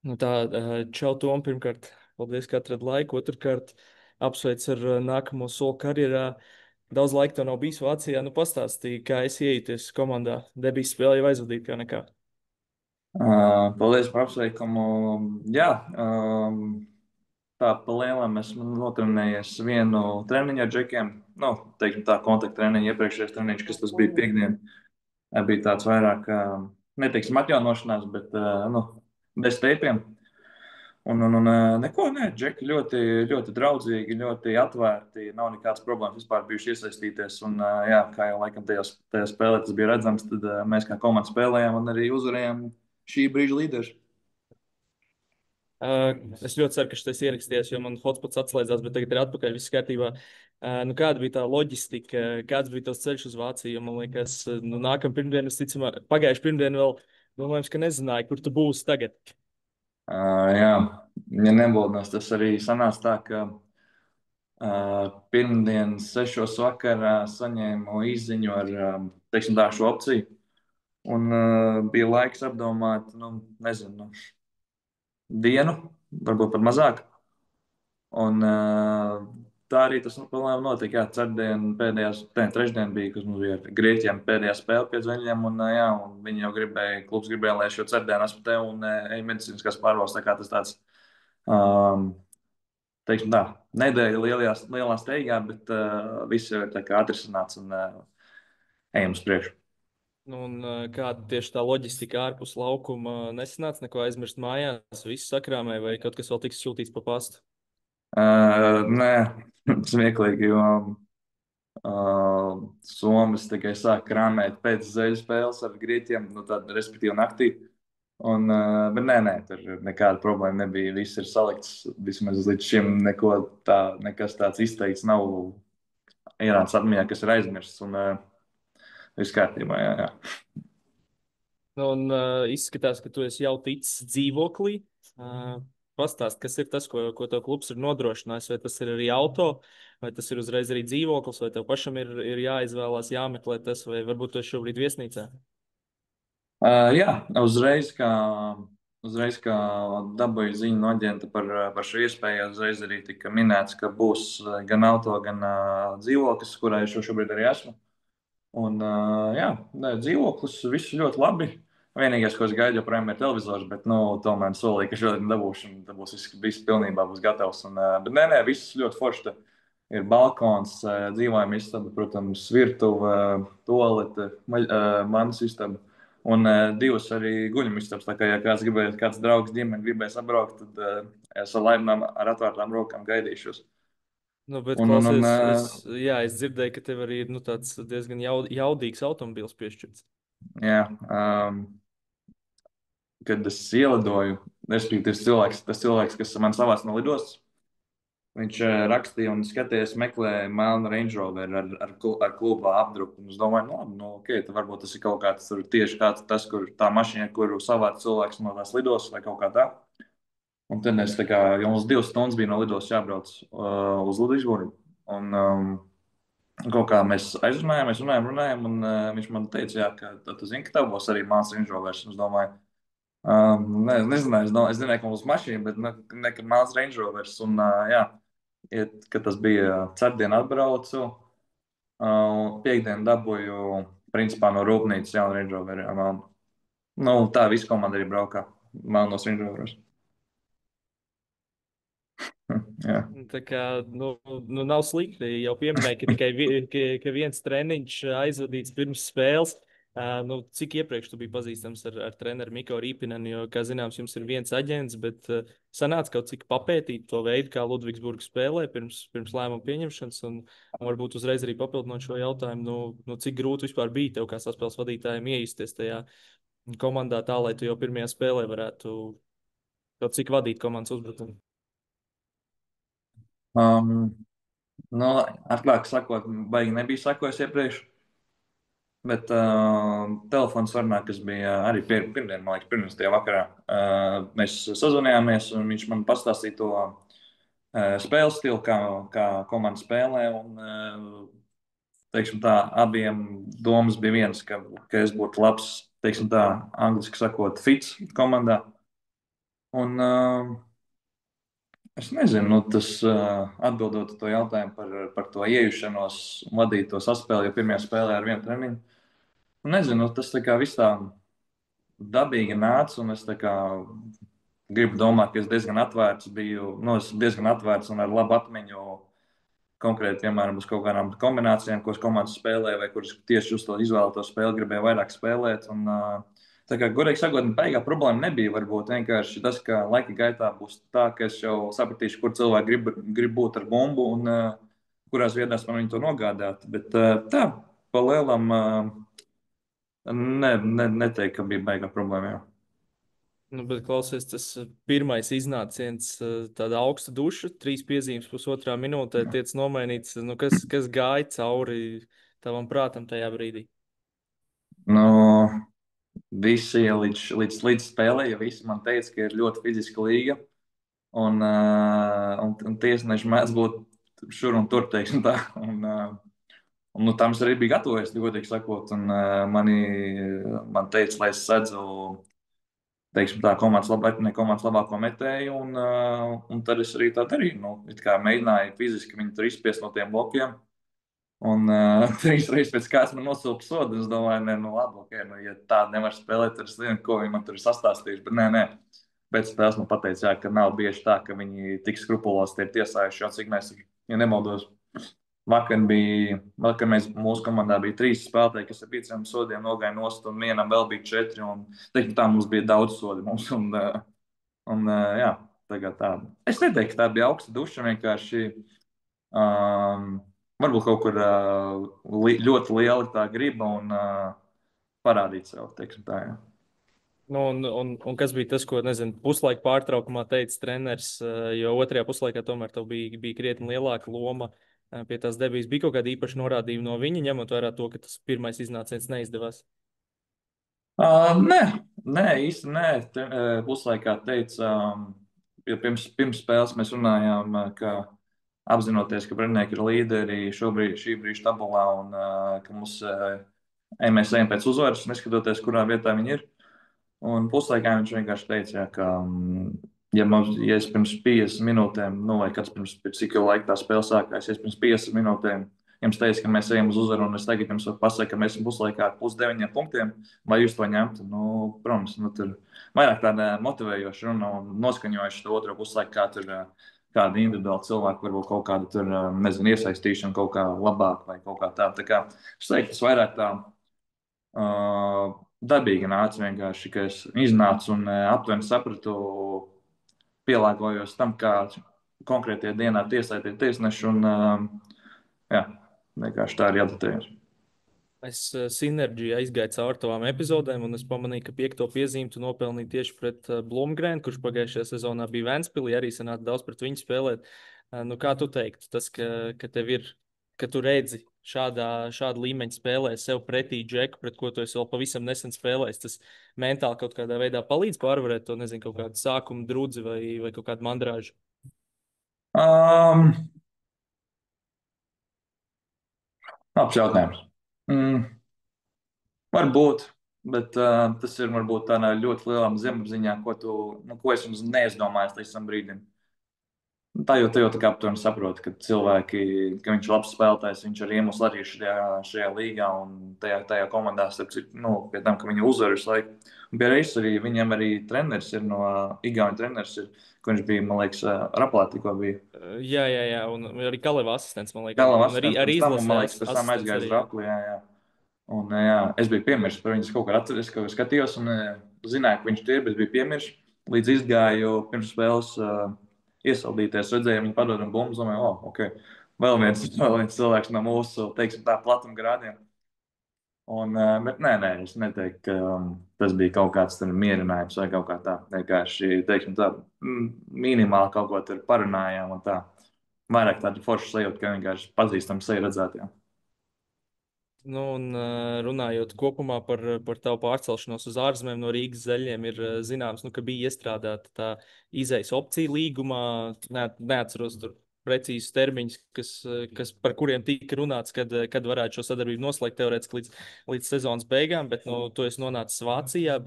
Nu tā, čau, Tom, pirmkārt, paldies, ka atradi laiku. Otrkārt, apsveic ar nākamo soli karjerā. Daudz laika tev nav bijis Vācijā. Nu, pastāstīji, kā es iejuties komandā. Debijas spēle jau aizvadīt kā nekā. Paldies par apsveikumu. Jā, tā pa lielam esmu notrenējies vienu treniņu ar džekiem. Nu, teiksim tā, kontakta treniņu, iepriekšējais treniņš, kas tas bija piekdien, bija tāds vairāk, neteiksim atjaunošanās, bet, nu, bez teipiem. Neko, nē, džeki ļoti, ļoti draudzīgi, ļoti atvērti, nav nekādas problēmas vispār bijuši iesaistīties. Un, jā, kā jau laikam tajā spēlē tas bija redzams, tad mēs kā komanda spēlējām un arī uzvarējām šī brīža līderus. Es ļoti ceru, ka šis ierakstījies, jo man hotspots atslēdzās, bet tagad ir atpakaļ, viss kārtībā. Nu, kāda bija tā loģistika, kāds bija tas ceļš uz Vāciju? Man liekas, nu, nākamā pirmdiena, es ticu, pagājušā pirmdiena vēl, domājams, ka nezināju, kur tu būsi tagad. Jā, ja nebūtu, tas arī sanāca tā, ka pirmdien, 6. vakarā saņēmu īsiņu ar teiksim, tā, šo opciju. Un bija laiks apdomāt, nu, nezinu, dienu, varbūt pat mazāk. Un, tā arī tas problēma notika. Jā, ceturtdien, trešdien bija, kas mums bija ar Grieķiem pēdējā spēle pie zveļiem. Un, jā, un viņi jau gribēja, klubs gribēja, lai es šo ceturtdienu esmu te un eju medicīniskās pārbaudes. Tā kā tas tāds, um, teiksim tā, nedēļa lielā steigā, bet viss jau ir tā kā atrisināts un ejam uz priekšu. Nu, un kāda tieši tā loģistika ārpus laukuma nesanāca, neko aizmirst mājās, viss sakrāmē, vai kaut kas vēl tiks sūtīts pa pastu? Nē, smieklīgi, jo Somas tikai sāk krāpēt pēc zeļu spēles ar grieķiem, nu, tad, respektīvi, naktī. Un, bet nē, tur nekāda problēma nebija. Viss ir salikts. Vismaz līdz šim nekas tāds izteikts nav ienācis atmiņā, kas ir aizmirsts. Un viss kārtībā. Jā, jā. Nu, un izskatās, ka tu esi jau ticis dzīvoklī. Pastāst, kas ir tas, ko tev klubs ir nodrošinājis? Vai tas ir arī auto, vai tas ir uzreiz arī dzīvoklis, vai tev pašam ir jāizvēlās, jāmeklē tas, vai varbūt tu esi šobrīd viesnīcā? Jā, uzreiz, kā dabūju ziņu no aģenta par šo iespēju, uzreiz arī tika minēts, ka būs gan auto, gan dzīvoklis, kurā es šobrīd arī esmu. Un, jā, nē, dzīvoklis, viss ļoti labi. Vienīgais, ko es gaidu, joprojām ir televizors, bet, nu, tomēr solīju, ka šodien dabūšu, un tad būs viss pilnībā būs gatavs. Un, bet, nē, viss ļoti forši. Te ir balkons, dzīvojama istaba, protams, virtuve, toalete, manas istaba. Un divas arī guļamistabas. Tā kā, ja kāds draugs ģimene gribēs apbraukt, tad es ar laimām ar atvērtām rokām gaidīšos. Nu, bet Un, un, un, klausies, jā, es dzirdēju, ka tev arī ir nu, tāds diezgan jaudīgs automobīls piešķirts. jā, kad es ielidoju, respektīvi, tas cilvēks, kas man savās no lidostas, viņš rakstīja un skatījās, meklēja melnu Range Rover ar kluba apdruku. Un es domāju, nu, labi, nu, okay, tad varbūt tas ir kaut kāds tieši tāds, kur tā mašīna, kuru savāc cilvēks no tās lidostas vai kaut kā tā. Un tad es tā kā, jau mums 2 stundas bija no lidostas jābrauc uz Ludvigsburgu. Un kaut kā mēs aizrunājāmies, runājām, un viņš man teica, jā, ka tu zini, ka tev būs arī mākslas Range Rovers. Un es domāju, nezināju, es zināju, ka mums ir mašīna, bet nekad mākslas Range Rovers. Un, jā, kad tas bija ceturtdien atbraucu, un piekdien dabūju, principā no rūpnīcas jaunu Range Rover. Jā, nu, tā visa komanda arī braukā melnos Range Roveros. Jā. Tā kā, nu nav slikti. Jau pieminēja, ka tikai ka viens treniņš aizvadīts pirms spēles. Nu, cik iepriekš tu biji pazīstams ar treneru Miko Rīpinenu, jo, kā zināms, jums ir viens aģents, bet sanāca kaut cik papētīt to veidu, kā Ludvigsburga spēlē pirms lēmuma pieņemšanas, un varbūt uzreiz arī papildinot šo jautājumu, nu, cik grūti vispār bija tev kā saspēles vadītājiem iejusties tajā komandā tā, lai tu jau pirmajā spēlē varētu kaut cik vadīt komandas uzbrukumu. Um, nu, atklāti sakot, baigi nebija sakojis iepriekš. Bet telefons sarunā, kas bija arī pirmdien, man liekas, pirms tajā vakarā, mēs sazvanījāmies, un viņš man pastāstīja to spēles stilu, kā komanda spēlē. Un, teiksim tā, abiem domas bija viens, ka es būtu labs, teiksim tā, angliski sakot, fits komandā. Un, es nezinu, nu, tas atbildot uz to jautājumu par to iejušanos, vadīt to saspēli, jo pirmajā spēlē ar vienu treniņu. Nu, nezinu, nu, tas tā kā viss tā dabīgi nāca, un es tā kā gribu domāt, ka es diezgan atvērts biju, nu, es diezgan atvērts un ar labu atmiņu konkrēti, piemēram, uz kaut kādām kombinācijām, ko es komandas spēlēju, vai kuras tieši uz to izvēlēto spēli gribēju vairāk spēlēt. Un, tā kā godīgi sakot, baigā problēma nebija. Varbūt vienkārši tas, ka laika gaitā būs tā, ka es jau sapratīšu, kur cilvēki grib būt ar bumbu un kurās vietās man viņu to nogādāt. Bet tā, pa lielam, neteiktu, ka bija baigā problēma. Jā. Nu, bet klausies, tas pirmais iznāciens, tāda augsta duša, 3 piezīmes pusotrā minūtē, tiek nomainīts. Nu, kas gāja cauri tavam prātam tajā brīdī? Nu, visi līdz spēlē, ja visi man teica, ka ir ļoti fiziska līga. Un tiesneši mēdz būt šur un tur, teiksim tā. Un nu, tam es arī biju gatavojies, godīgi sakot. Man teica, lai es sedzu, teiksim tā, komandas labāko metēju. Un tad es arī tā darīju. Nu, it kā mēģināju fiziski viņu tur izspiest no tiem blokiem. Un 3 reizes pēc kārtas man nosilpa sodu. Es domāju, nē, nu labi, ok, nu, ja tādu nevar spēlēt, tad es zinu, ko viņi man tur ir sastāstījuši. Bet nē, nē. Pēc spēles man teica, jā, ka nav bieži tā, ka viņi tik skrupulosi ir tiesājuši. Jo cik mēs, ja nemaldos, vakar mūsu komandā bija 3 spēlētāji, kas ar 5 sodiem nogāja nost, un vienam vēl bija 4. Un, teiktu, tā mums bija daudz sodi. Jā, tagad tā. Es neteiktu, ka tā bija augsta duša. Vienkārši varbūt kaut kur ļoti liela tā griba un parādīt sev, teiksim tā. Jā. Nu, un kas bija tas, ko, nezinu, puslaika pārtraukumā teica treneris, jo otrajā puslaikā tomēr tev bija krietni lielāka loma pie tās debijas. Bija kaut kāda īpaša norādījuma no viņa, ņemot vērā to, ka tas pirmais iznāciens neizdevās? Nē, nē, īsti nē. Puslaikā teica, jo pirms spēles mēs runājām, ka apzinoties, ka Brennēki ir līderi šī brīža tabulā un ka mēs ejam pēc uzvaras, neskatoties, kurā vietā viņi ir. Un puslaikā viņš vienkārši teica, jā, ka, ja es pirms 50 minūtēm, nu, vai kāds pirms cik jau laika tā spēle sākās, ja es pirms 50 minūtēm jums teicu, ka mēs ejam uz uzvaru, un es tagad jums varu pasakāt, ka mēs esam puslaikā ar +9 punktiem, vai jūs to ņemtu? Nu, protams, nu, tur vairāk tāda motivējoša runa un noskaņojoša to otro puslaiku, kā tur kāda individuāla cilvēka, varbūt kaut kāda tur, nezinu, iesaistīšana kaut kā labāk vai kaut kā tā. Tā kā es teiktu, tas vairāk tā. Dabīgi nāca vienkārši, ka es iznācu un aptuveni sapratu, pielāgojos tam, kā konkrētajā dienā tiesātie tiesneši. Jā, vienkārši tā ir jādatējas. Es sinerģiju aizgāju cauri tavām epizodēm, un es pamanīju, ka 5. piezīmi tu nopelnīji tieši pret Blūmgrēnu, kurš pagājušajā sezonā bija Ventspilī, arī sanāca daudz pret viņu spēlēt. Nu, kā tu teiktu, tas, ka tev ir, ka tu redzi šāda līmeņa spēlē sev pretī Džeku, pret ko tu esi vēl pavisam nesen spēlējis, tas mentāli kaut kādā veidā palīdz pārvarēt to, nezinu, kaut kādu sākumu drudzi vai kaut kādu mandrāžu? Labs jautājums. Varbūt, bet tas ir varbūt tādā ļoti lielā zemapziņā, ko es jums neizdomāju līdz tam brīdim. Tā jau tā kā aptuveni saproti, ka cilvēki, ka viņš ir labs spēlētājs, viņš ir iemesls arī šajā līgā un tajā komandā, pie tam, ka viņi uzvar visu laiku. Un pie reizes arī viņam arī treneris ir no Igauņa treneris, ka viņš bija, man liekas, Raplā tikko bija. Jā, un arī Kaleva asistents, man liekas. Kaleva asistents, arī izlasē man liekas, pēc tam aizgāja uz Raplu, jā. Un, jā, es biju piemirsis par viņu, es kaut kā atceros, ka skatījos un zināju, ka viņš tur ir, bet biju piemirsis. Līdz izgāju pirms spēles iesaldīties, redzēju viņu padodam bumbu, domāju, ok, vēl viens cilvēks no mūsu, teiksim tā, platuma grādiem. Bet nē, es neteiktu, ka tas bija kaut kāds mierinājums vai kaut kā tā. Vienkārši, teiksim tā, minimāli kaut ko tur parunājām un tā. Vairāk tāda forša sajūta, ka vienkārši pazīstam sevi redzētiem. Nu, un runājot kopumā par tavu pārcelšanos uz ārzemēm no Rīgas zaļiem, ir zināms, ka bija iestrādāta tā izejas opcija līgumā. Neatceros tur precīzus termiņus, par kuriem tika runāts, kad varētu šo sadarbību noslēgt teorētiski līdz sezonas beigām, bet nu, tu esi nonācis Vācijā.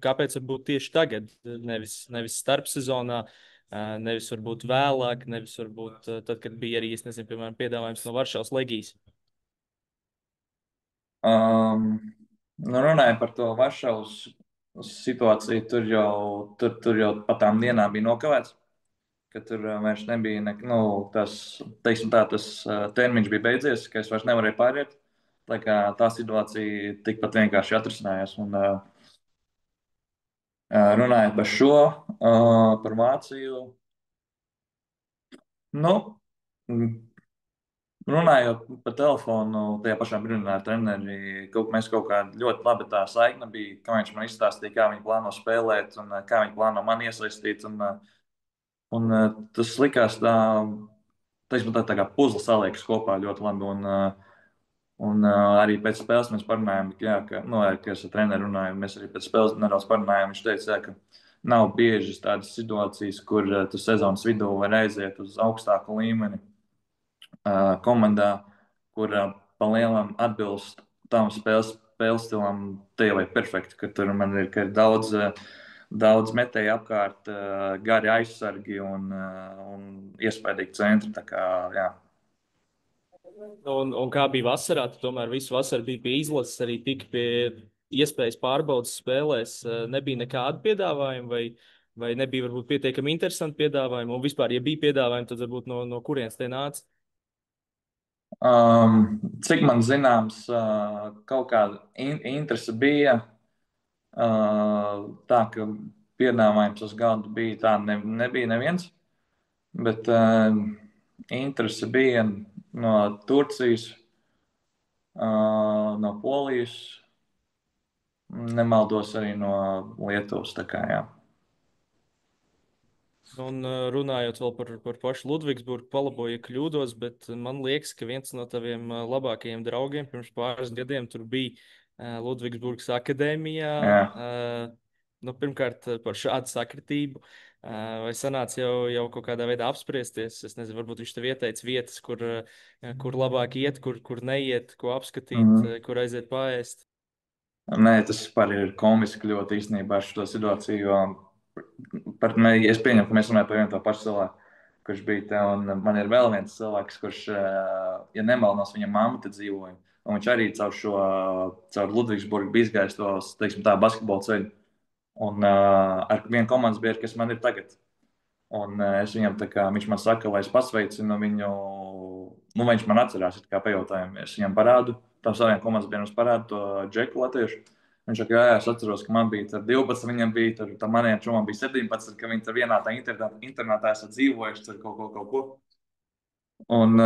Kāpēc varbūt tieši tagad, nevis starpsezonā, nevis varbūt vēlāk, nevis varbūt tad, kad bija arī, es nezinu, piemēram, piedāvājums no Varšavas Legijas? Nu, runājot par to Varšavas situāciju, tur jau pa tām dienām bija nokavēts, ka tur vairs nebija, nu, teiksim tā, tas termiņš bija beidzies, ka es vairs nevarēju pāriet. Tā kā tā situācija tikpat vienkārši atrisinājās. Un, runājot par šo, par Vāciju, nu, runājot pa telefonu, tajā pašā brīdī ar treneri, mēs kaut kā ļoti labi tā saikne bija, kā viņš man izstāstīja, kā viņi plāno spēlēt un kā viņi plāno man iesaistīt. Tas likās tā, teiksim, tā kā puzle saliekas kopā ļoti labi. Arī pēc spēles mēs parunājām, jā, arī, ka es ar treneru runāju, mēs arī pēc spēles nedaudz parunājām. Viņš teica, jā, ka nav bieži tādas situācijas, kur tu sezonas vidū vari aiziet uz augstāku līmeni komandā, kur pa lielam atbilst tam spēles stilam, te jau ir perfekti, ka tur man ir daudz metēju apkārt, gari aizsargi un iespaidīgi centri. Tā kā, jā. Un kā bija vasarā, tu tomēr visu vasaru biji pie izlases, arī tika pie iespējas pārbaudas spēlēs. Nebija nekādu piedāvājumu, vai nebija varbūt pietiekami interesanti piedāvājumi, un vispār, ja bija piedāvājumi, tad varbūt no kurienes tie nāca? Cik man zināms, kaut kāda interese bija. Tā ka piedāvājums uz galda bija tā, nebija neviens, bet interese bija no Turcijas, no Polijas, nemaldos arī no Lietuvas. Tā kā, jā. Un runājot vēl par pašu Ludvigsburgu, palaboju, ja kļūdos, bet man liekas, ka viens no taviem labākajiem draugiem pirms pāris gadiem tur bija Ludvigsburgas akadēmijā. Jā. Nu, pirmkārt, par šādu sakritību. Vai sanāca jau kaut kādā veidā apspriesties? Es nezinu, varbūt viņš tev ieteica vietas, kur labāk iet, kur neiet, ko apskatīt, kur aiziet pāriest. Nē, tas vispār ir komiski ļoti īstenībā ar šo situāciju. Jo es pieņemu, ka mēs runājam par vienu to pašu cilvēku, kurš bija te. Un man ir vēl viens cilvēks, kurš, ja nemaldos, viņa mamma te dzīvoja. Un viņš arī caur Ludvigsburgu bija izgājis to, teiksim, tā basketbola ceļu. Un ar vienu komandas biedru, kas man ir tagad. Un es viņam tā kā viņš man saka, lai es pasveicinu viņu. Nu, viņš man atcerās, kā pajautājumu. Es viņam parādu, tam saviem komandas biedriem parādu to džeku latviešu. Viņš saka, jā, es atceros, ka man bija 12, viņam bija, tam maniem čomam bija 17, ka viņi tur vienā tā internetā esat dzīvojuši, tur kaut ko. Un,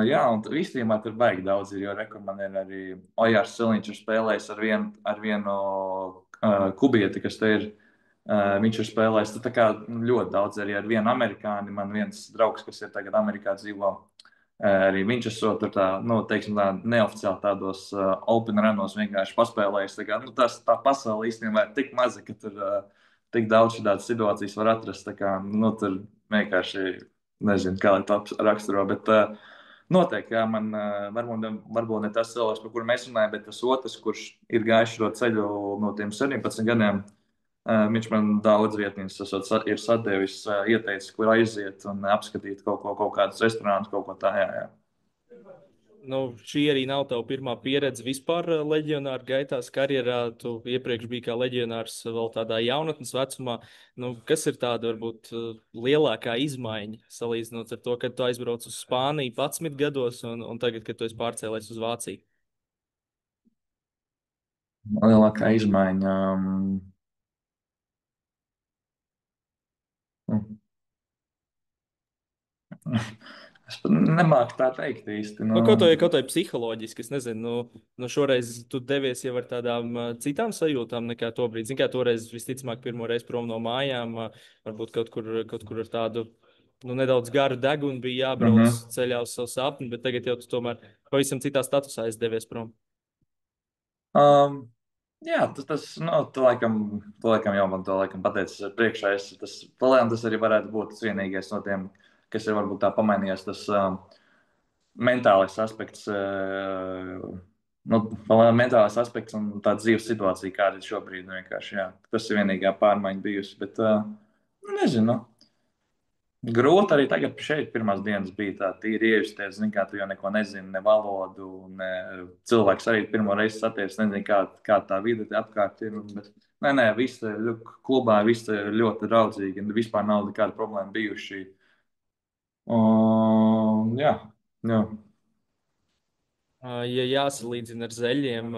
jā, un īstenībā tur baigi daudz ir, jo man ir arī Ojārs Siliņš ir spēlējis ar vienu kubieti, kas te ir. Viņš ir spēlējis tā kā ļoti daudz arī ar vienu amerikāni. Man viens draugs, kas ir tagad Amerikā dzīvo, arī viņš esot tur tā, nu, teiksim tā, neoficiāli tādos open runos vienkārši paspēlējis. Tā kā, nu, tā pasaule īstenībā ir tik maza, ka tur tik daudz šādas situācijas var atrast. Tā kā, nu, tur vienkārši nezinu, kā lai to raksturo, bet noteikti, jā, man varbūt ne tas cilvēks, par kuru mēs runājam, bet tas otrs, kurš ir gājis šo ceļu no tiem 17 gadiem. Viņš man daudz vietnīs ir sadevis, ieteicis, kur aiziet un apskatīt kaut kādus restorānus, kaut ko tādu. Jā. Nu, šī arī nav tava pirmā pieredze vispār leģionāra gaitās karjerā. Tu iepriekš biji kā leģionārs vēl tādā jaunatnes vecumā. Nu, kas ir tāda varbūt lielākā izmaiņa salīdzinot ar to, kad tu aizbrauc uz Spāniju 11 gados un tagad, kad tu esi pārcēlies uz Vāciju? Lielākā izmaiņa. Es pat nemāku tā teikt īsti. Nu, kaut vai psiholoģiski, es nezinu, nu šoreiz tu devies jau ar tādām citām sajūtām nekā tobrīd. Zini, kā toreiz visticamāk pirmo reizi prom no mājām, varbūt kaut kur ar tādu nedaudz garu degunu bija jābrauc ceļā uz savu sapni, bet tagad jau tu tomēr pavisam citā statusā esi devies prom. Jā, tu laikam jau man to pateici priekšā. Tas arī varētu būt tas vienīgais no tiem, kas ir varbūt tā pamainījies, tas mentālais aspekts, nu, mentālais aspekts un tā dzīves situācija, kāda ir šobrīd. Nu, vienkārši, jā, tas ir vienīgā pārmaiņa bijusi. Bet, nu, nezinu. Nu. Grūti arī tagad šeit pirmās dienas bija tā tīri iejusties, zini, kā tu jau neko nezini, ne valodu, ne cilvēks arī pirmo reizi satiekas, nezinu, kā tā vide te apkārt ir. Bet, nē, visi klubā, visi ļoti draudzīgi, un vispār nav nekāda problēma bijuši. Jā, jā. Ja jāsalīdzina ar zeļiem,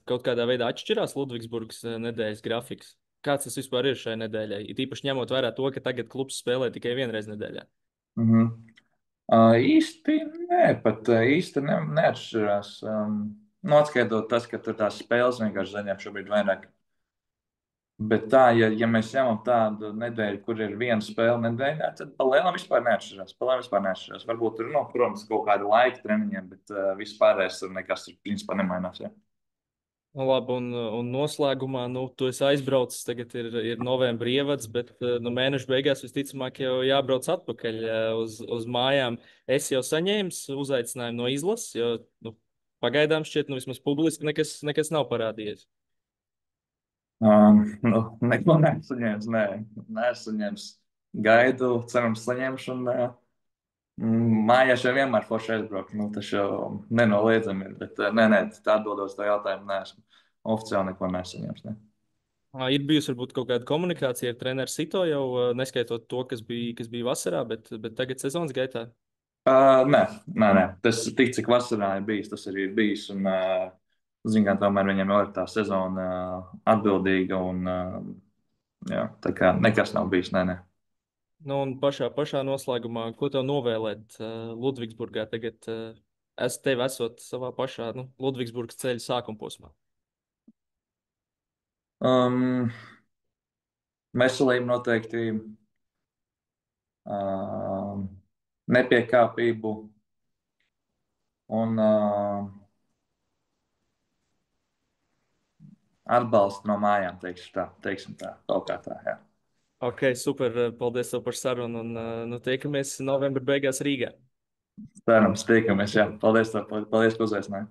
kaut kādā veidā atšķirās Ludvigsburgas nedēļas grafiks. Kāds tas vispār ir šai nedēļai? It īpaši ņemot vērā to, ka tagad klubs spēlē tikai vienreiz nedēļā. Mhm. Īsti nē, pat īsti neatšķirās. Nu, atskaitot tas, ka tur tās spēles vienkārši zaļiem šobrīd vairāk. Bet tā, ja mēs ņemam tādu nedēļu, kur ir viena spēle nedēļā, tad palēnām vispār neatšķirās. Palēnām vispār neatšķirās. Varbūt tur, nu, protams, kaut kāda laika treniņiem, bet vispārējais tur nekas tur principā nemainās. Ja. Nu, labi, un noslēgumā, nu, tu esi aizbraucis, tagad ir novembris ievads, bet nu, mēneša beigās visticamāk jau jābrauc atpakaļ uz mājām. Es jau saņēmu uzaicinājumu no izlases, jo nu, pagaidām šķiet, nu, vismaz publiski nekas nav parādījies. Nu, neko nesaņēmis, nē, nesaņēmis. Gaidu, cerams, saņemšu. Mājās jau vienmēr forši aizbraukt. Nu, tas jau nenoliedzami ir. Bet, nē, tā atbildot to jautājumu, neesmu oficiāli neko nesaņēmis. Ne. Ir bijusi varbūt kaut kāda komunikācija ar treneru Sito jau neskaitot to, kas bija vasarā, bet tagad sezonas gaitā. Nē. Tas tik, cik vasarā ir bijis, tas arī ir bijis. Un, zin, tomēr viņam jau ir tā sezona atbildīga. Un, jā, tā kā nekas nav bijis. Nē. Nu, un pašā noslēgumā, ko tev novēlēt Ludvigsburgā tagad? Es tevi esot savā pašā Ludvigsburgas ceļa sākuma posmā. Veselību noteikti, nepiekāpību un atbalstu no mājām, teiksim tā, kaut kā tā. Jā. Ok, super. Paldies tev par sarunu un nu, tiekamies novembra beigās Rīgā. Cerams, tiekamies. Jā. Paldies, ka uzaicināji.